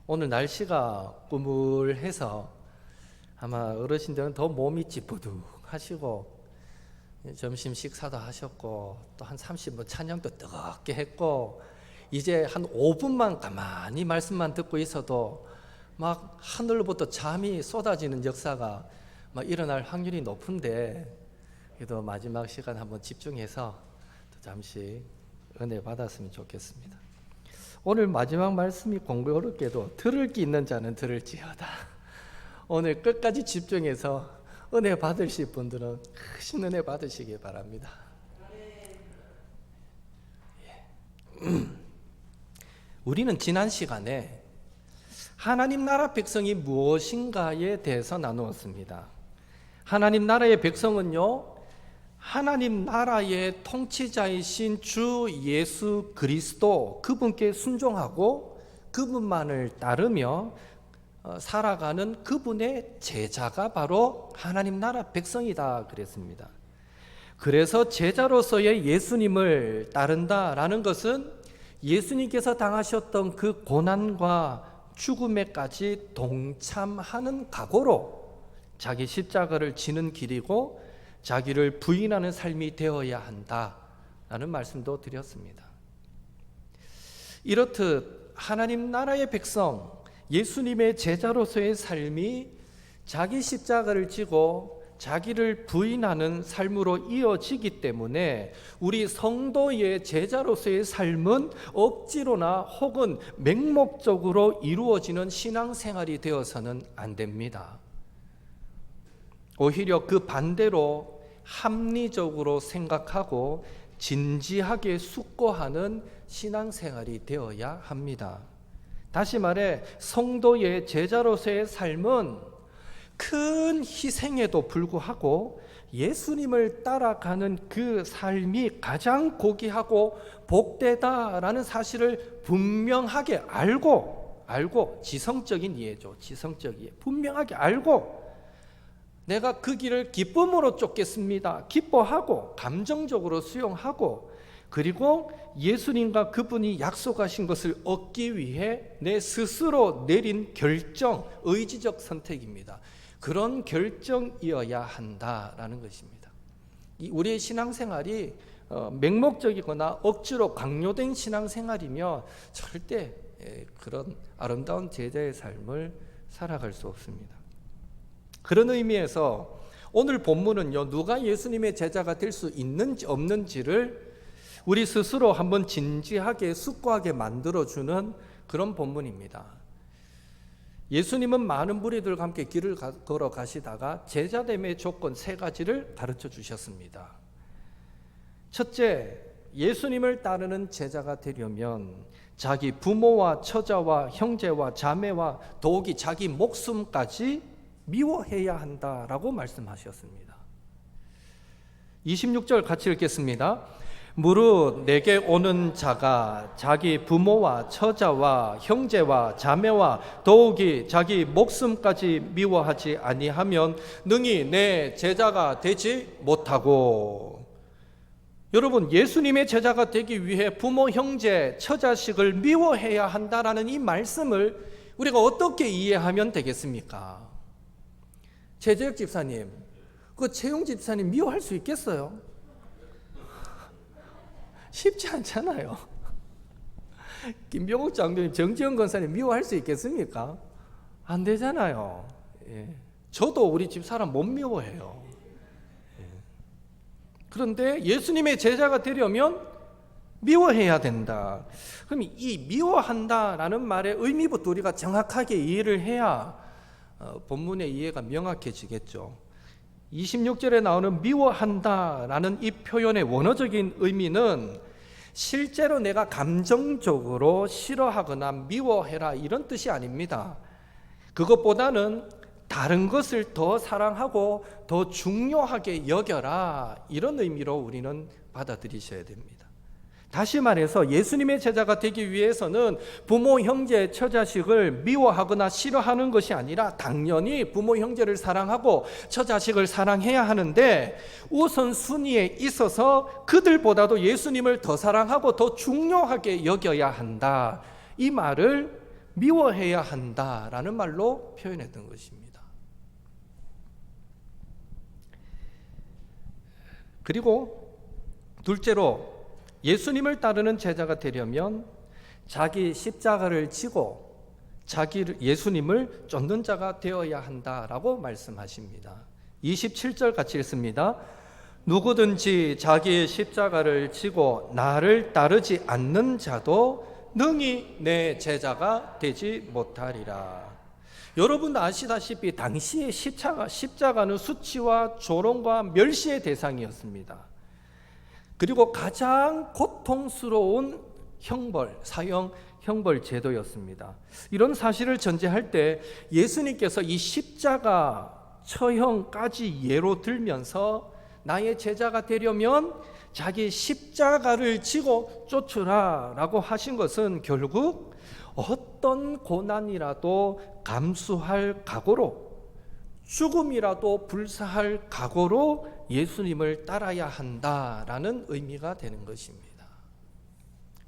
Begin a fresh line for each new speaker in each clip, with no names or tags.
오늘 날씨가 꾸물해서 아마 어르신들은 더 몸이 찌뿌둥하시고 점심 식사도 하셨고 또 한 30분 찬양도 뜨겁게 했고 이제 한 5분만 가만히 말씀만 듣고 있어도 막 하늘로부터 잠이 쏟아지는 역사가 막 일어날 확률이 높은데 그래도 마지막 시간 한번 집중해서 또 잠시 은혜 받았으면 좋겠습니다. 오늘 마지막 말씀이 공교롭게도 들을 게 있는 자는 들을지어다. 오늘 끝까지 집중해서 은혜 받으실 분들은 크신 은혜 받으시기 바랍니다. 우리는 지난 시간에 하나님 나라 백성이 무엇인가에 대해서 나누었습니다. 하나님 나라의 백성은요, 하나님 나라의 통치자이신 주 예수 그리스도 그분께 순종하고 그분만을 따르며 살아가는 그분의 제자가 바로 하나님 나라 백성이다 그랬습니다. 그래서 제자로서의 예수님을 따른다라는 것은 예수님께서 당하셨던 그 고난과 죽음에까지 동참하는 각오로 자기 십자가를 지는 길이고 자기를 부인하는 삶이 되어야 한다라는 말씀도 드렸습니다. 이렇듯 하나님 나라의 백성, 예수님의 제자로서의 삶이 자기 십자가를 지고 자기를 부인하는 삶으로 이어지기 때문에 우리 성도의 제자로서의 삶은 억지로나 혹은 맹목적으로 이루어지는 신앙생활이 되어서는 안 됩니다. 오히려 그 반대로 합리적으로 생각하고 진지하게 숙고하는 신앙생활이 되어야 합니다. 다시 말해 성도의 제자로서의 삶은 큰 희생에도 불구하고 예수님을 따라가는 그 삶이 가장 고귀하고 복되다라는 사실을 분명하게 알고 지성적인 이해죠. 지성적 이해. 분명하게 알고 내가 그 길을 기쁨으로 쫓겠습니다. 기뻐하고 감정적으로 수용하고 그리고 예수님과 그분이 약속하신 것을 얻기 위해 내 스스로 내린 결정, 의지적 선택입니다. 그런 결정이어야 한다라는 것입니다. 우리의 신앙생활이 맹목적이거나 억지로 강요된 신앙생활이면 절대 그런 아름다운 제자의 삶을 살아갈 수 없습니다. 그런 의미에서 오늘 본문은요, 누가 예수님의 제자가 될 수 있는지 없는지를 우리 스스로 한번 진지하게 숙고하게 만들어주는 그런 본문입니다. 예수님은 많은 무리들과 함께 길을 걸어 가시다가 제자됨의 조건 3가지를 가르쳐 주셨습니다. 첫째, 예수님을 따르는 제자가 되려면 자기 부모와 처자와 형제와 자매와 더욱이 자기 목숨까지 미워해야 한다라고 말씀하셨습니다. 26절 같이 읽겠습니다. 무릇 내게 오는 자가 자기 부모와 처자와 형제와 자매와 더욱이 자기 목숨까지 미워하지 아니하면 능히 내 제자가 되지 못하고. 여러분, 예수님의 제자가 되기 위해 부모, 형제, 처자식을 미워해야 한다라는 이 말씀을 우리가 어떻게 이해하면 되겠습니까? 최재혁 집사님, 그 채용 집사님 미워할 수 있겠어요? 쉽지 않잖아요. 김병욱 장로님, 정지영 권사님 미워할 수 있겠습니까? 안 되잖아요. 예. 저도 우리 집 사람 못 미워해요. 예. 그런데 예수님의 제자가 되려면 미워해야 된다. 그럼 이 미워한다라는 말의 의미부터 우리가 정확하게 이해를 해야 본문의 이해가 명확해지겠죠. 26절에 나오는 미워한다라는 이 표현의 원어적인 의미는 실제로 내가 감정적으로 싫어하거나 미워해라 이런 뜻이 아닙니다. 그것보다는 다른 것을 더 사랑하고 더 중요하게 여겨라 이런 의미로 우리는 받아들이셔야 됩니다. 다시 말해서 예수님의 제자가 되기 위해서는 부모, 형제, 처자식을 미워하거나 싫어하는 것이 아니라 당연히 부모, 형제를 사랑하고 처자식을 사랑해야 하는데 우선순위에 있어서 그들보다도 예수님을 더 사랑하고 더 중요하게 여겨야 한다. 이 말을 미워해야 한다라는 말로 표현했던 것입니다. 그리고 둘째로 예수님을 따르는 제자가 되려면 자기 십자가를 지고 예수님을 쫓는 자가 되어야 한다라고 말씀하십니다. 27절 같이 읽습니다. 누구든지 자기의 십자가를 지고 나를 따르지 않는 자도 능히 내 제자가 되지 못하리라. 여러분 아시다시피 당시의 십자가는 수치와 조롱과 멸시의 대상이었습니다. 그리고 가장 고통스러운 사형 형벌 제도였습니다. 이런 사실을 전제할 때 예수님께서 이 십자가 처형까지 예로 들면서 나의 제자가 되려면 자기 십자가를 지고 쫓으라 라고 하신 것은 결국 어떤 고난이라도 감수할 각오로, 죽음이라도 불사할 각오로 예수님을 따라야 한다라는 의미가 되는 것입니다.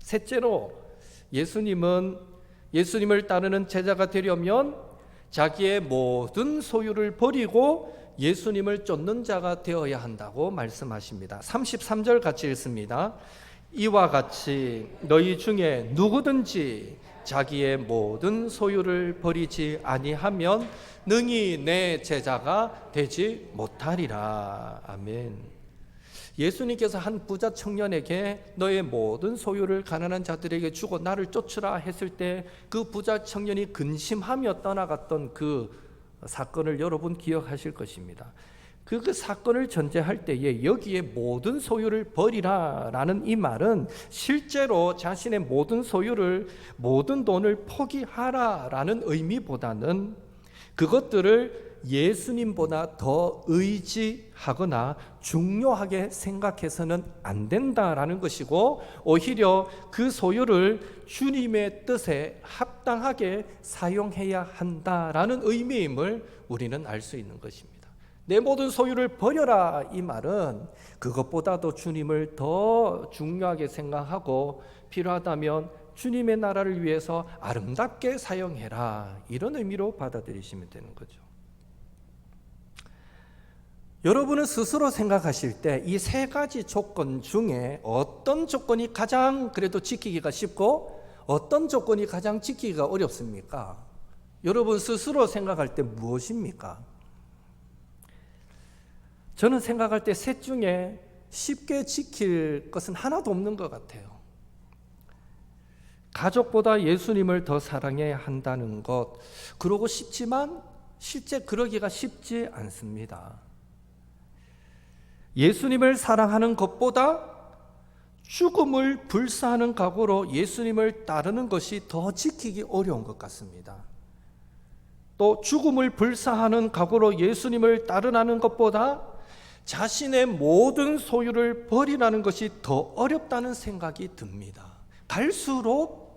셋째로 예수님을 따르는 제자가 되려면 자기의 모든 소유를 버리고 예수님을 쫓는 자가 되어야 한다고 말씀하십니다. 33절 같이 읽습니다. 이와 같이 너희 중에 누구든지 자기의 모든 소유를 버리지 아니하면 능히 내 제자가 되지 못하리라. 아멘. 예수님께서 한 부자 청년에게 너의 모든 소유를 가난한 자들에게 주고 나를 쫓으라 했을 때 그 부자 청년이 근심하며 떠나갔던 그 사건을 여러분 기억하실 것입니다. 그 사건을 전제할 때에 여기에 모든 소유를 버리라 라는 이 말은 실제로 자신의 모든 소유를, 모든 돈을 포기하라 라는 의미보다는 그것들을 예수님보다 더 의지하거나 중요하게 생각해서는 안 된다라는 것이고, 오히려 그 소유를 주님의 뜻에 합당하게 사용해야 한다라는 의미임을 우리는 알 수 있는 것입니다. 내 모든 소유를 버려라 이 말은 그것보다도 주님을 더 중요하게 생각하고 필요하다면 주님의 나라를 위해서 아름답게 사용해라, 이런 의미로 받아들이시면 되는 거죠. 여러분은 스스로 생각하실 때 이 세 가지 조건 중에 어떤 조건이 가장 그래도 지키기가 쉽고 어떤 조건이 가장 지키기가 어렵습니까? 여러분 스스로 생각할 때 무엇입니까? 저는 생각할 때 셋 중에 쉽게 지킬 것은 하나도 없는 것 같아요. 가족보다 예수님을 더 사랑해야 한다는 것, 그러고 싶지만 실제 그러기가 쉽지 않습니다. 예수님을 사랑하는 것보다 죽음을 불사하는 각오로 예수님을 따르는 것이 더 지키기 어려운 것 같습니다. 또 죽음을 불사하는 각오로 예수님을 따르라는 것보다 자신의 모든 소유를 버리라는 것이 더 어렵다는 생각이 듭니다. 갈수록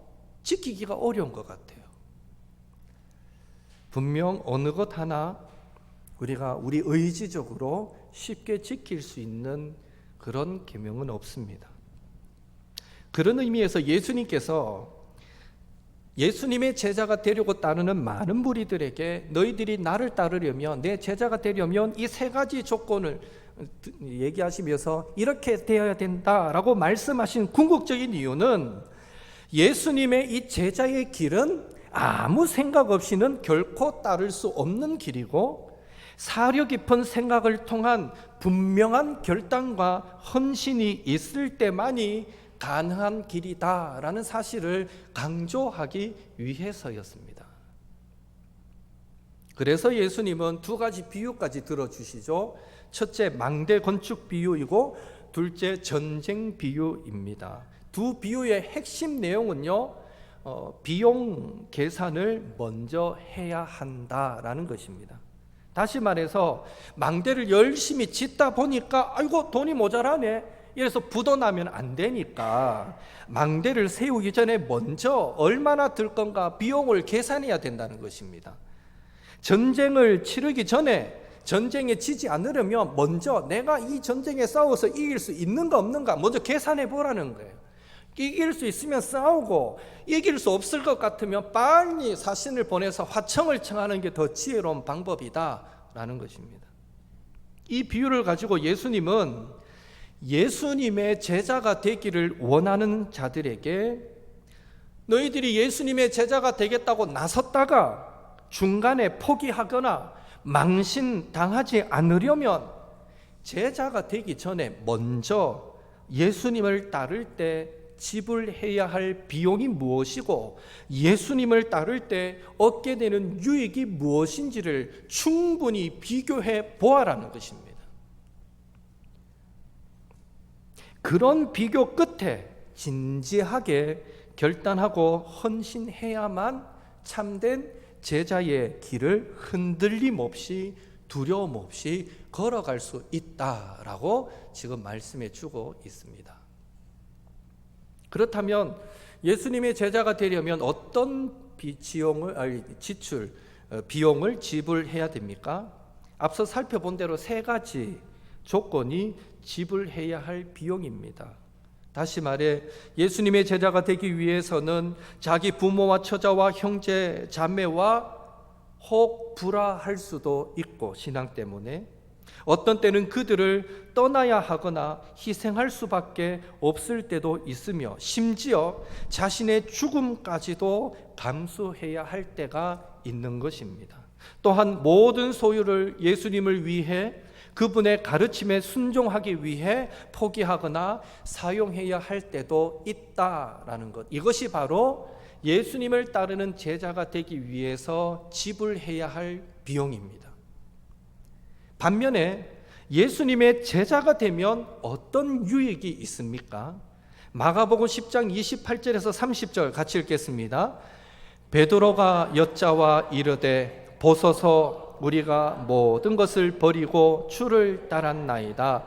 지키기가 어려운 것 같아요. 분명 어느 것 하나 우리가 우리 의지적으로 쉽게 지킬 수 있는 그런 계명은 없습니다. 그런 의미에서 예수님께서 예수님의 제자가 되려고 따르는 많은 무리들에게 너희들이 나를 따르려면, 내 제자가 되려면 이 세 가지 조건을 얘기하시면서 이렇게 되어야 된다라고 말씀하신 궁극적인 이유는 예수님의 이 제자의 길은 아무 생각 없이는 결코 따를 수 없는 길이고, 사려 깊은 생각을 통한 분명한 결단과 헌신이 있을 때만이 가능한 길이다라는 사실을 강조하기 위해서였습니다. 그래서 예수님은 두 가지 비유까지 들어주시죠. 첫째, 망대 건축 비유이고 둘째, 전쟁 비유입니다. 두 비유의 핵심 내용은요, 비용 계산을 먼저 해야 한다라는 것입니다. 다시 말해서 망대를 열심히 짓다 보니까 아이고 돈이 모자라네, 이래서 부도나면 안 되니까 망대를 세우기 전에 먼저 얼마나 들 건가 비용을 계산해야 된다는 것입니다. 전쟁을 치르기 전에 전쟁에 지지 않으려면 먼저 내가 이 전쟁에 싸워서 이길 수 있는가 없는가 먼저 계산해 보라는 거예요. 이길 수 있으면 싸우고 이길 수 없을 것 같으면 빨리 사신을 보내서 화청을 청하는 게 더 지혜로운 방법이다라는 것입니다. 이 비유를 가지고 예수님은 예수님의 제자가 되기를 원하는 자들에게 너희들이 예수님의 제자가 되겠다고 나섰다가 중간에 포기하거나 망신당하지 않으려면 제자가 되기 전에 먼저 예수님을 따를 때 지불해야 할 비용이 무엇이고 예수님을 따를 때 얻게 되는 유익이 무엇인지를 충분히 비교해 보아라는 것입니다. 그런 비교 끝에 진지하게 결단하고 헌신해야만 참된 제자의 길을 흔들림 없이 두려움 없이 걸어갈 수 있다라고 지금 말씀해 주고 있습니다. 그렇다면 예수님의 제자가 되려면 어떤 비용을 지불해야 됩니까? 앞서 살펴본 대로 세 가지 조건이 지불해야 할 비용입니다. 다시 말해 예수님의 제자가 되기 위해서는 자기 부모와 처자와 형제 자매와 혹 불화할 수도 있고 신앙 때문에 어떤 때는 그들을 떠나야 하거나 희생할 수밖에 없을 때도 있으며 심지어 자신의 죽음까지도 감수해야 할 때가 있는 것입니다. 또한 모든 소유를 예수님을 위해 그분의 가르침에 순종하기 위해 포기하거나 사용해야 할 때도 있다라는 것. 이것이 바로 예수님을 따르는 제자가 되기 위해서 지불해야 할 비용입니다. 반면에 예수님의 제자가 되면 어떤 유익이 있습니까? 마가복음 10장 28절에서 30절 같이 읽겠습니다. 베드로가 여짜와 이르되 보소서 우리가 모든 것을 버리고 주를 따랐나이다.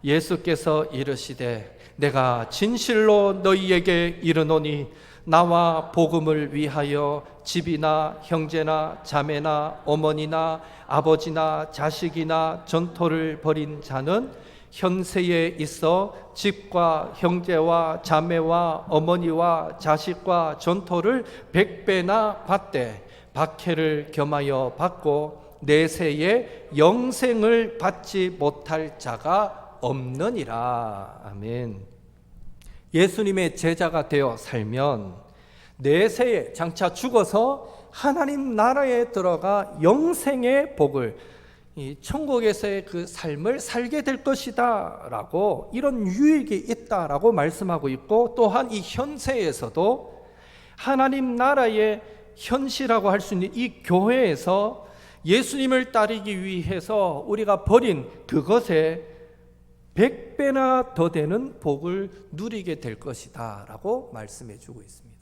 예수께서 이르시되 내가 진실로 너희에게 이르노니 나와 복음을 위하여 집이나 형제나 자매나 어머니나 아버지나 자식이나 전토를 벌인 자는 현세에 있어 집과 형제와 자매와 어머니와 자식과 전토를 100배나 받되 박해를 겸하여 받고 내세에 영생을 받지 못할 자가 없느니라. 아멘. 예수님의 제자가 되어 살면 내세에 장차 죽어서 하나님 나라에 들어가 영생의 복을 이 천국에서의 그 삶을 살게 될 것이다 라고 이런 유익이 있다라고 말씀하고 있고 또한 이 현세에서도 하나님 나라의 현시라고 할 수 있는 이 교회에서 예수님을 따르기 위해서 우리가 버린 그것에 100배나 더 되는 복을 누리게 될 것이다 라고 말씀해 주고 있습니다.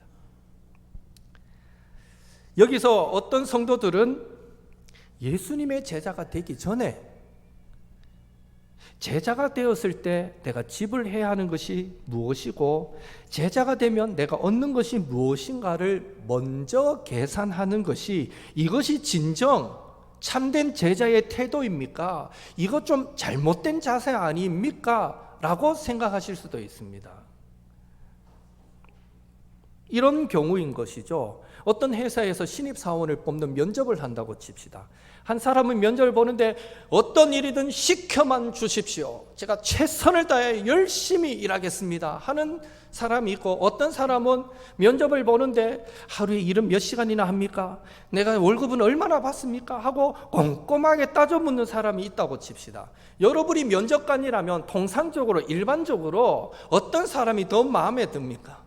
여기서 어떤 성도들은 예수님의 제자가 되기 전에 제자가 되었을 때 내가 지불해야 하는 것이 무엇이고 제자가 되면 내가 얻는 것이 무엇인가를 먼저 계산하는 것이 이것이 진정 참된 제자의 태도입니까? 이거 좀 잘못된 자세 아닙니까? 라고 생각하실 수도 있습니다. 이런 경우인 것이죠. 어떤 회사에서 신입사원을 뽑는 면접을 한다고 칩시다. 한 사람은 면접을 보는데 어떤 일이든 시켜만 주십시오. 제가 최선을 다해 열심히 일하겠습니다 하는 사람이 있고 어떤 사람은 면접을 보는데 하루에 일은 몇 시간이나 합니까? 내가 월급은 얼마나 받습니까? 하고 꼼꼼하게 따져 묻는 사람이 있다고 칩시다. 여러분이 면접관이라면 통상적으로 일반적으로 어떤 사람이 더 마음에 듭니까?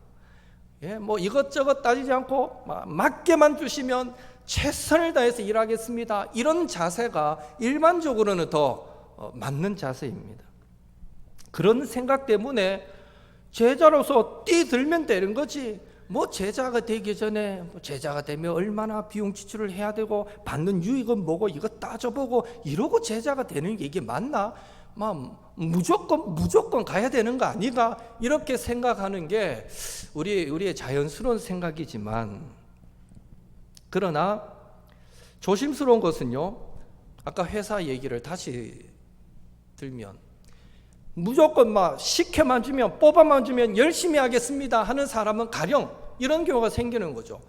뭐 이것저것 따지지 않고 맞게만 주시면 최선을 다해서 일하겠습니다. 이런 자세가 일반적으로는 더 맞는 자세입니다. 그런 생각 때문에 제자로서 뛰들면 되는 거지. 뭐 제자가 되기 전에 제자가 되면 얼마나 비용 지출을 해야 되고 받는 유익은 뭐고 이거 따져보고 이러고 제자가 되는 게 이게 맞나? 무조건 가야 되는 거 아니가? 이렇게 생각하는 게 우리의 자연스러운 생각이지만 그러나 조심스러운 것은요. 아까 회사 얘기를 다시 들면 무조건 막 시켜만 주면, 뽑아만 주면 열심히 하겠습니다 하는 사람은 가령 이런 경우가 생기는 거죠.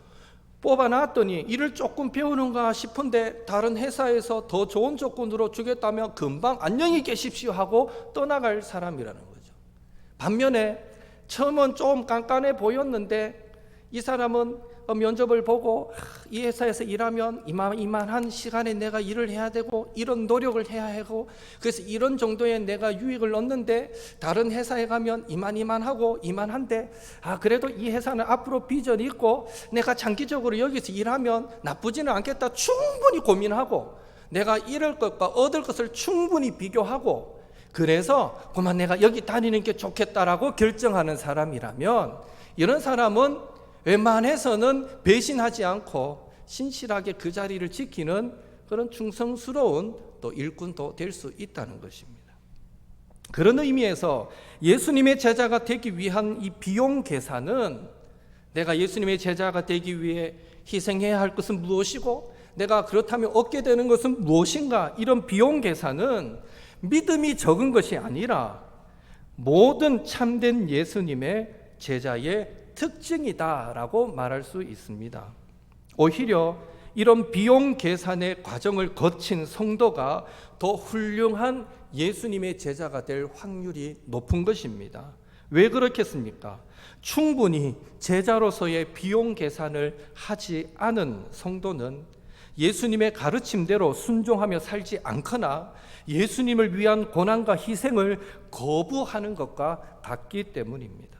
뽑아놨더니 일을 조금 배우는가 싶은데 다른 회사에서 더 좋은 조건으로 주겠다면 금방 안녕히 계십시오 하고 떠나갈 사람이라는 거죠. 반면에 처음은 좀 깐깐해 보였는데 이 사람은 면접을 보고 이 회사에서 일하면 이만한 시간에 내가 일을 해야 되고 이런 노력을 해야 하고 그래서 이런 정도의 내가 유익을 얻는데 다른 회사에 가면 이만하고 이만한데 그래도 이 회사는 앞으로 비전이 있고 내가 장기적으로 여기서 일하면 나쁘지는 않겠다 충분히 고민하고 내가 잃을 것과 얻을 것을 충분히 비교하고 그래서 그만 내가 여기 다니는 게 좋겠다라고 결정하는 사람이라면 이런 사람은 웬만해서는 배신하지 않고 신실하게 그 자리를 지키는 그런 충성스러운 또 일꾼도 될 수 있다는 것입니다. 그런 의미에서 예수님의 제자가 되기 위한 이 비용 계산은 내가 예수님의 제자가 되기 위해 희생해야 할 것은 무엇이고 내가 그렇다면 얻게 되는 것은 무엇인가, 이런 비용 계산은 믿음이 적은 것이 아니라 모든 참된 예수님의 제자의 특징이다라고 말할 수 있습니다. 오히려 이런 비용 계산의 과정을 거친 성도가 더 훌륭한 예수님의 제자가 될 확률이 높은 것입니다. 왜 그렇겠습니까? 충분히 제자로서의 비용 계산을 하지 않은 성도는 예수님의 가르침대로 순종하며 살지 않거나 예수님을 위한 고난과 희생을 거부하는 것과 같기 때문입니다.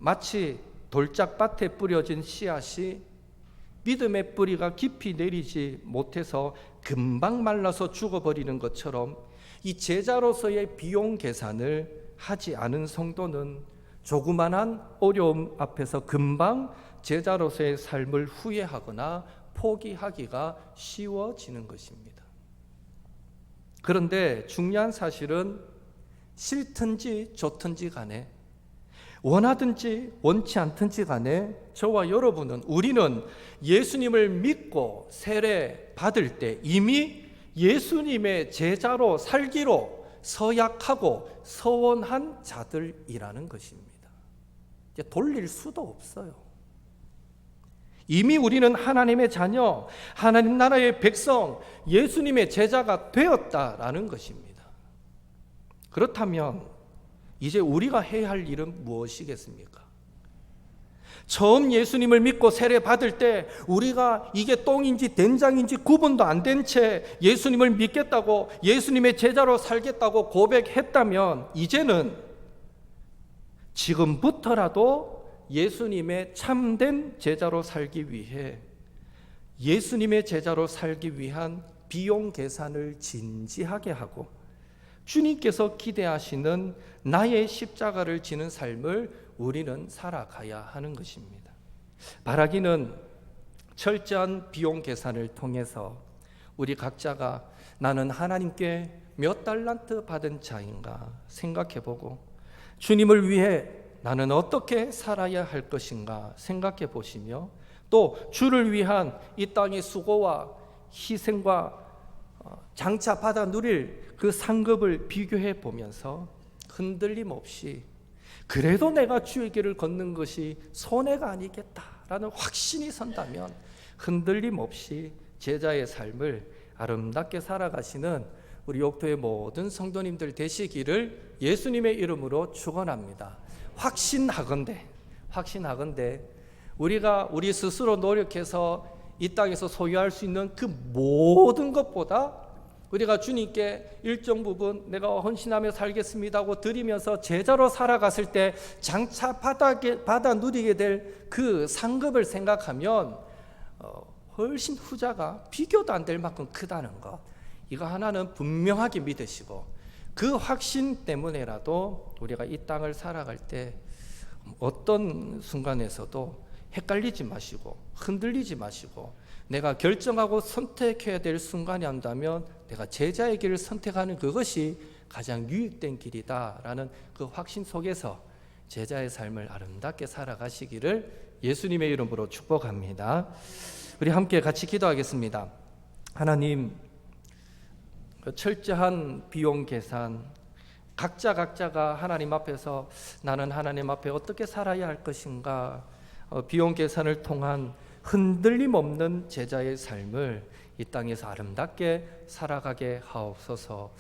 마치 돌짝밭에 뿌려진 씨앗이 믿음의 뿌리가 깊이 내리지 못해서 금방 말라서 죽어버리는 것처럼 이 제자로서의 비용 계산을 하지 않은 성도는 조그만한 어려움 앞에서 금방 제자로서의 삶을 후회하거나 포기하기가 쉬워지는 것입니다. 그런데 중요한 사실은 싫든지 좋든지 간에 원하든지 원치 않든지 간에 저와 여러분은 우리는 예수님을 믿고 세례 받을 때 이미 예수님의 제자로 살기로 서약하고 서원한 자들이라는 것입니다. 이제 돌릴 수도 없어요. 이미 우리는 하나님의 자녀, 하나님 나라의 백성, 예수님의 제자가 되었다라는 것입니다. 그렇다면 이제 우리가 해야 할 일은 무엇이겠습니까? 처음 예수님을 믿고 세례 받을 때 우리가 이게 똥인지 된장인지 구분도 안 된 채 예수님을 믿겠다고 예수님의 제자로 살겠다고 고백했다면 이제는 지금부터라도 예수님의 참된 제자로 살기 위해 예수님의 제자로 살기 위한 비용 계산을 진지하게 하고 주님께서 기대하시는 나의 십자가를 지는 삶을 우리는 살아가야 하는 것입니다. 바라기는 철저한 비용 계산을 통해서 우리 각자가 나는 하나님께 몇 달란트 받은 자인가 생각해보고 주님을 위해 나는 어떻게 살아야 할 것인가 생각해 보시며 또 주를 위한 이 땅의 수고와 희생과 장차 받아 누릴 그 상급을 비교해 보면서 흔들림 없이 그래도 내가 주의 길을 걷는 것이 손해가 아니겠다라는 확신이 선다면 흔들림 없이 제자의 삶을 아름답게 살아가시는 우리 욕토의 모든 성도님들 되시기를 예수님의 이름으로 축원합니다. 확신하건대 우리가 우리 스스로 노력해서 이 땅에서 소유할 수 있는 그 모든 것보다 우리가 주님께 일정 부분 내가 헌신하며 살겠습니다 하고 드리면서 제자로 살아갔을 때 장차 받아 누리게 될 그 상급을 생각하면 훨씬 후자가 비교도 안 될 만큼 크다는 것, 이거 하나는 분명하게 믿으시고 그 확신 때문에라도 우리가 이 땅을 살아갈 때 어떤 순간에서도 헷갈리지 마시고 흔들리지 마시고 내가 결정하고 선택해야 될 순간이 온다면 내가 제자의 길을 선택하는 그것이 가장 유익된 길이다라는 그 확신 속에서 제자의 삶을 아름답게 살아가시기를 예수님의 이름으로 축복합니다. 우리 함께 같이 기도하겠습니다. 하나님, 철저한 비용 계산, 각자가 하나님 앞에서 나는 하나님 앞에 어떻게 살아야 할 것인가, 비용 계산을 통한 흔들림 없는 제자의 삶을 이 땅에서 아름답게 살아가게 하옵소서.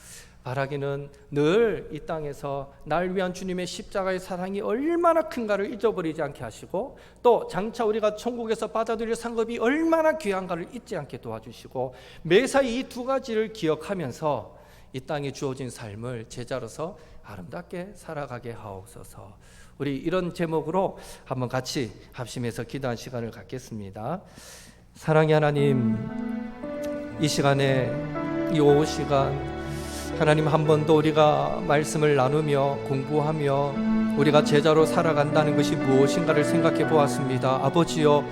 바라기는 늘 이 땅에서 날 위한 주님의 십자가의 사랑이 얼마나 큰가를 잊어버리지 않게 하시고, 또 장차 우리가 천국에서 받아들일 상급이 얼마나 귀한가를 잊지 않게 도와주시고, 매사에 이 두 가지를 기억하면서 이 땅에 주어진 삶을 제자로서 아름답게 살아가게 하옵소서. 우리 이런 제목으로 한번 같이 합심해서 기도한 시간을 갖겠습니다. 사랑의 하나님, 이 시간에 이 오후 시간 하나님, 한 번 더 우리가 말씀을 나누며 공부하며 우리가 제자로 살아간다는 것이 무엇인가를 생각해 보았습니다. 아버지여,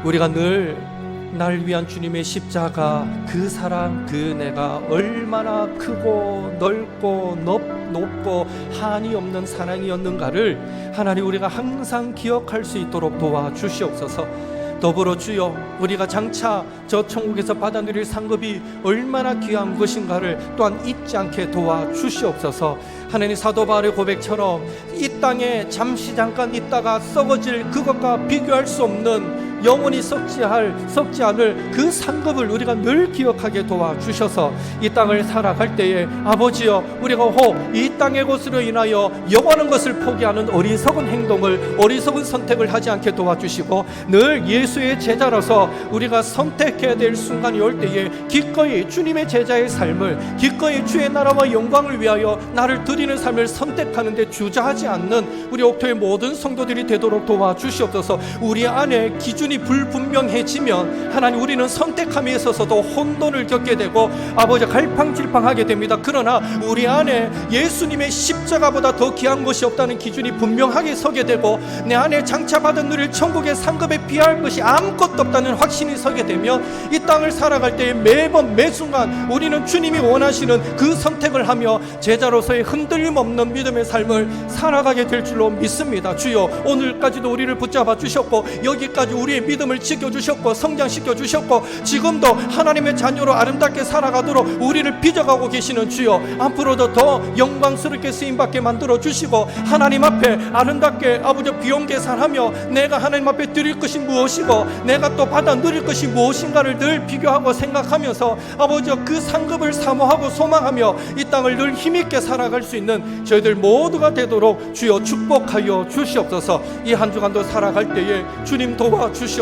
우리가 늘 날 위한 주님의 십자가, 그 사랑, 그 은혜가 얼마나 크고 넓고 높고 한이 없는 사랑이었는가를 하나님, 우리가 항상 기억할 수 있도록 도와주시옵소서. 더불어 주여, 우리가 장차 저 천국에서 받아들일 상급이 얼마나 귀한 것인가를 또한 잊지 않게 도와주시옵소서. 하나님, 사도 바울의 고백처럼 이 땅에 잠시 잠깐 있다가 썩어질 그것과 비교할 수 없는 영원히 썩지 않을 그 상급을 우리가 늘 기억하게 도와주셔서 이 땅을 살아갈 때에 아버지여, 우리가 혹 이 땅의 것으로 인하여 영원한 것을 포기하는 어리석은 행동을, 어리석은 선택을 하지 않게 도와주시고, 늘 예수의 제자로서 우리가 선택해야 될 순간이 올 때에 기꺼이 주님의 제자의 삶을, 기꺼이 주의 나라와 영광을 위하여 나를 드리는 삶을 선택하는 데 주저하지 않는 우리 옥토의 모든 성도들이 되도록 도와주시옵소서. 우리 안에 기준이 불분명해지면 하나님, 우리는 선택함에 있어서도 혼돈을 겪게 되고 아버지 갈팡질팡하게 됩니다. 그러나 우리 안에 예수님의 십자가보다 더 귀한 것이 없다는 기준이 분명하게 서게 되고, 내 안에 장차 받은 누릴 천국의 상급에 비할 것이 아무것도 없다는 확신이 서게 되면 이 땅을 살아갈 때에 매번 매순간 우리는 주님이 원하시는 그 선택을 하며 제자로서의 흔들림 없는 믿음의 삶을 살아가게 될 줄로 믿습니다. 주여, 오늘까지도 우리를 붙잡아 주셨고 여기까지 우리의 믿음을 지켜주셨고 성장시켜 주셨고, 지금도 하나님의 자녀로 아름답게 살아가도록 우리를 빚어가고 계시는 주여, 앞으로도 더 영광스럽게 쓰임받게 만들어 주시고, 하나님 앞에 아름답게 아버지 비용 계산하며 내가 하나님 앞에 드릴 것이 무엇이고 내가 또 받아 누릴 것이 무엇인가를 늘 비교하고 생각하면서 아버지 그 상급을 사모하고 소망하며 이 땅을 늘 힘있게 살아갈 수 있는 저희들 모두가 되도록 주여 축복하여 주시옵소서. 이 한 주간도 살아갈 때에 주님 도와주시옵소서.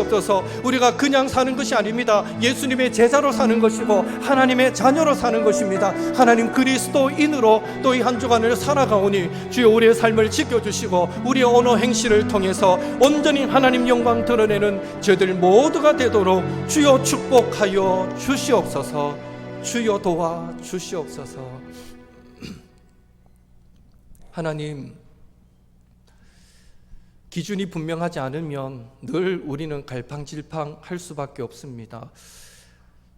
우리가 그냥 사는 것이 아닙니다. 예수님의 제자로 사는 것이고 하나님의 자녀로 사는 것입니다. 하나님 그리스도인으로 또 이 한 주간을 살아가오니 주여, 우리의 삶을 지켜주시고 우리의 언어 행실을 통해서 온전히 하나님 영광 드러내는 저희들 모두가 되도록 주여 축복하여 주시옵소서. 주여 도와주시옵소서. 하나님, 기준이 분명하지 않으면 늘 우리는 갈팡질팡할 수밖에 없습니다.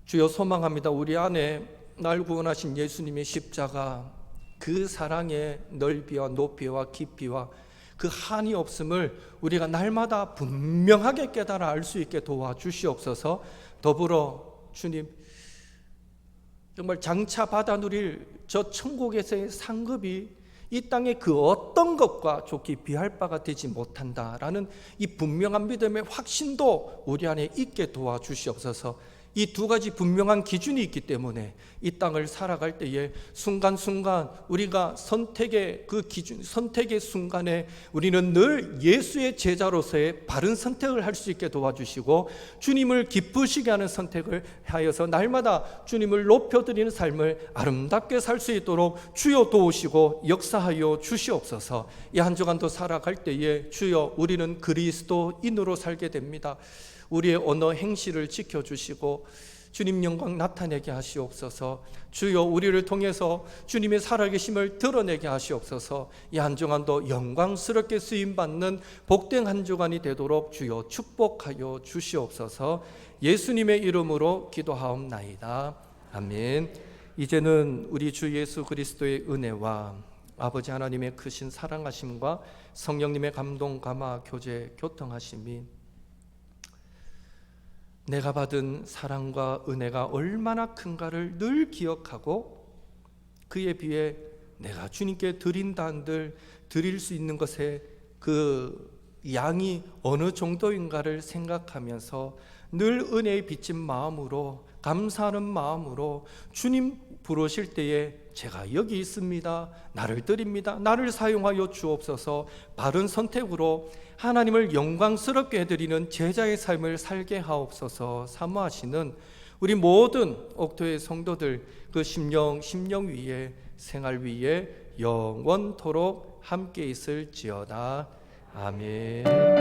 주여, 소망합니다. 우리 안에 날 구원하신 예수님의 십자가, 그 사랑의 넓이와 높이와 깊이와 그 한이 없음을 우리가 날마다 분명하게 깨달아 알 수 있게 도와주시옵소서. 더불어 주님, 정말 장차 받아 누릴 저 천국에서의 상급이 이 땅의 그 어떤 것과 좋게 비할 바가 되지 못한다라는 이 분명한 믿음의 확신도 우리 안에 있게 도와주시옵소서. 이 두 가지 분명한 기준이 있기 때문에 이 땅을 살아갈 때에 순간순간 우리가 선택의 그 기준, 선택의 순간에 우리는 늘 예수의 제자로서의 바른 선택을 할 수 있게 도와주시고, 주님을 기쁘시게 하는 선택을 하여서 날마다 주님을 높여드리는 삶을 아름답게 살 수 있도록 주여 도우시고 역사하여 주시옵소서. 이 한 주간도 살아갈 때에 주여, 우리는 그리스도인으로 살게 됩니다. 우리의 언어 행실을 지켜주시고 주님 영광 나타내게 하시옵소서. 주여, 우리를 통해서 주님의 살아계심을 드러내게 하시옵소서. 이 한 주간도 영광스럽게 쓰임받는 복된 한 주간이 되도록 주여 축복하여 주시옵소서. 예수님의 이름으로 기도하옵나이다. 아멘. 이제는 우리 주 예수 그리스도의 은혜와 아버지 하나님의 크신 사랑하심과 성령님의 감동 감화 교제 교통하심이, 내가 받은 사랑과 은혜가 얼마나 큰가를 늘 기억하고 그에 비해 내가 주님께 드린다 한들 드릴 수 있는 것의 그 양이 어느 정도인가를 생각하면서 늘 은혜에 빚진 마음으로, 감사하는 마음으로 주님 부르실 때에 제가 여기 있습니다, 나를 드립니다, 나를 사용하여 주옵소서, 바른 선택으로 하나님을 영광스럽게 해드리는 제자의 삶을 살게 하옵소서 사모하시는 우리 모든 옥토의 성도들, 그 심령 위에, 생활 위에 영원토록 함께 있을지어다. 아멘.